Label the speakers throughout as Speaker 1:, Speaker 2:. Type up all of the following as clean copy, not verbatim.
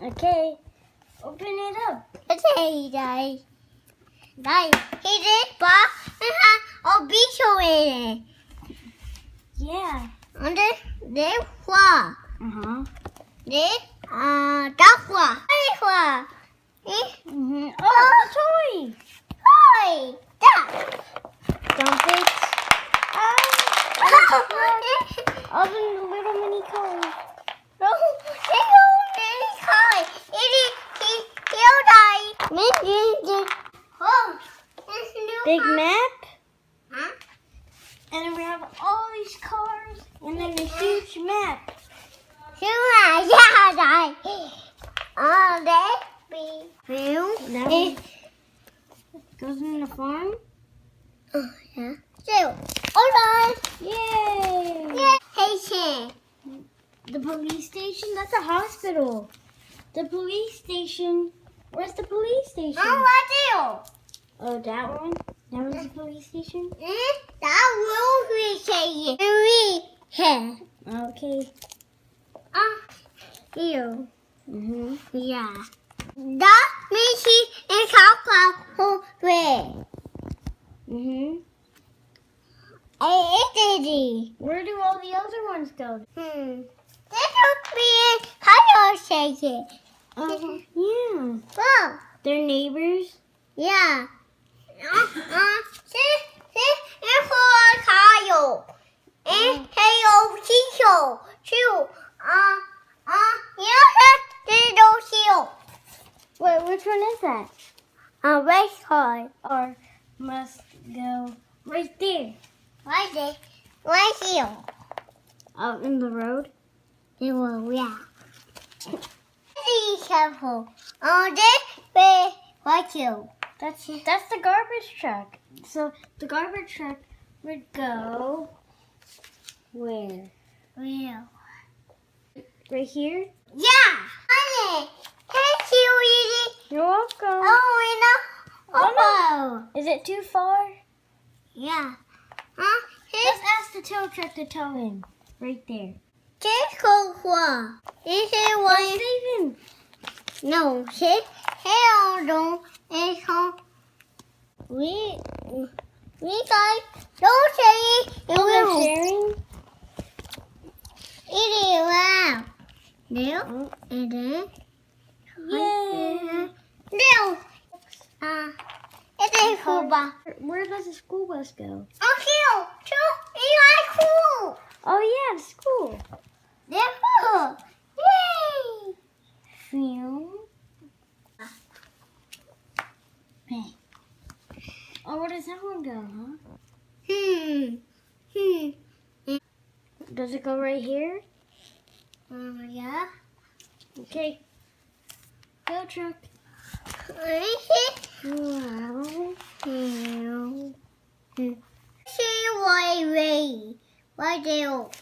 Speaker 1: Okay. Open it up. Yeah. Uh-huh. Mm-hmm. Oh, a toy. Dump it. All the little mini cars. Big map. And then we have all these cars. And then a huge map. That goes in the farm. Yay! The police station? That's a hospital. The police station. Where's the police station? Oh, that one? That was the police station? Okay. Mm-hmm. Mm-hmm. Where do all the other ones go? Yeah. They're neighbors? Wait, which one is that? Or must go right there. Out in the road?
Speaker 2: Be careful.
Speaker 1: That's the garbage truck. So the garbage truck would go where? Right here? You're welcome. Is it too far? Let's ask the tow truck to tow him. Right there. Save him.
Speaker 2: No, we got don't say it.
Speaker 1: Oh, they're sharing?
Speaker 2: Nếu
Speaker 1: Where does the school bus go?
Speaker 2: cool.
Speaker 1: Oh yeah, the school.
Speaker 2: Yay!
Speaker 1: Hey. Oh, where does that one go, huh? Does it go right here?
Speaker 2: Yeah.
Speaker 1: Okay. Go truck. Wow.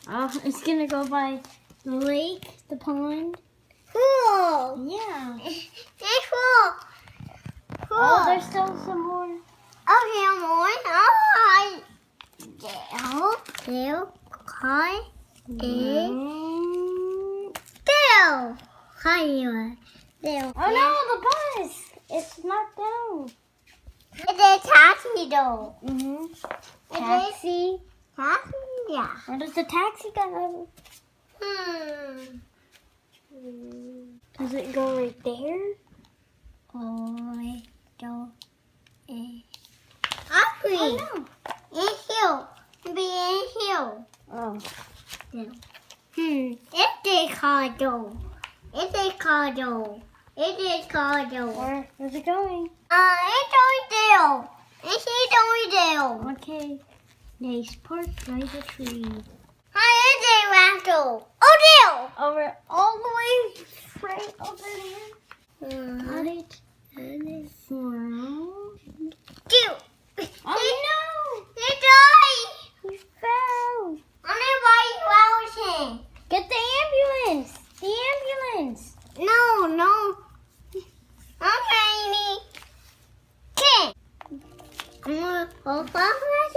Speaker 1: Oh, it's gonna go by the lake, the pond.
Speaker 2: Cool.
Speaker 1: Yeah.
Speaker 2: It's cool.
Speaker 1: Oh, there's still some more. Oh no, the bus! It's knocked down. Mm-hmm. Taxi. Where does the taxi go? Does it go right there? Oh no. Oh. Where's it going? Okay. Nice. Park by the tree. Over all the way right over there. Got it. Oh no! He fell. Get the ambulance. The ambulance.
Speaker 2: No.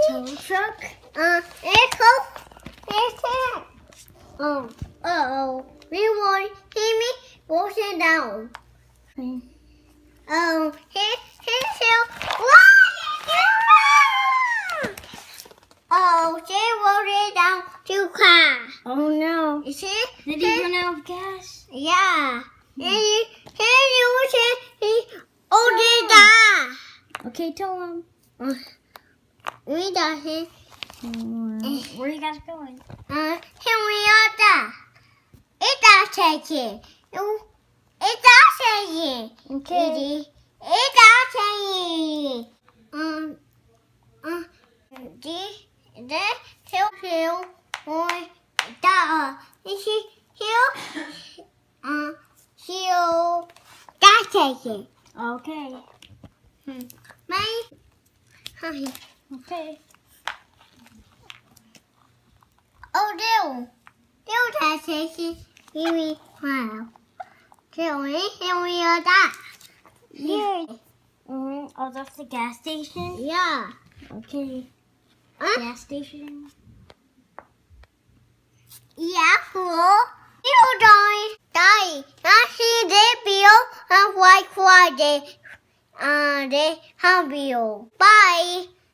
Speaker 1: Tow truck.
Speaker 2: Oh. Oh, we want him go sit down.
Speaker 1: Okay.
Speaker 2: Oh, he's here. Oh, she will sit down to car.
Speaker 1: Oh no.
Speaker 2: You see?
Speaker 1: Did he run out of gas?
Speaker 2: Yeah. He oh, did
Speaker 1: Okay, tell him.
Speaker 2: we got him.
Speaker 1: Where are you guys going?
Speaker 2: Here we are there. It's a chicken. It's a chicken.
Speaker 1: Okay.
Speaker 2: It's a chicken. This hill boy da hill that chicken.
Speaker 1: Okay.
Speaker 2: My
Speaker 1: Okay.
Speaker 2: oh do that chicken. Give me wow. Here we are that.
Speaker 1: Here. Oh, that's the gas station?
Speaker 2: Yeah.
Speaker 1: Okay. Gas station.
Speaker 2: Yeah, cool. You die. I see the bill and white Friday. They have bill. Bye.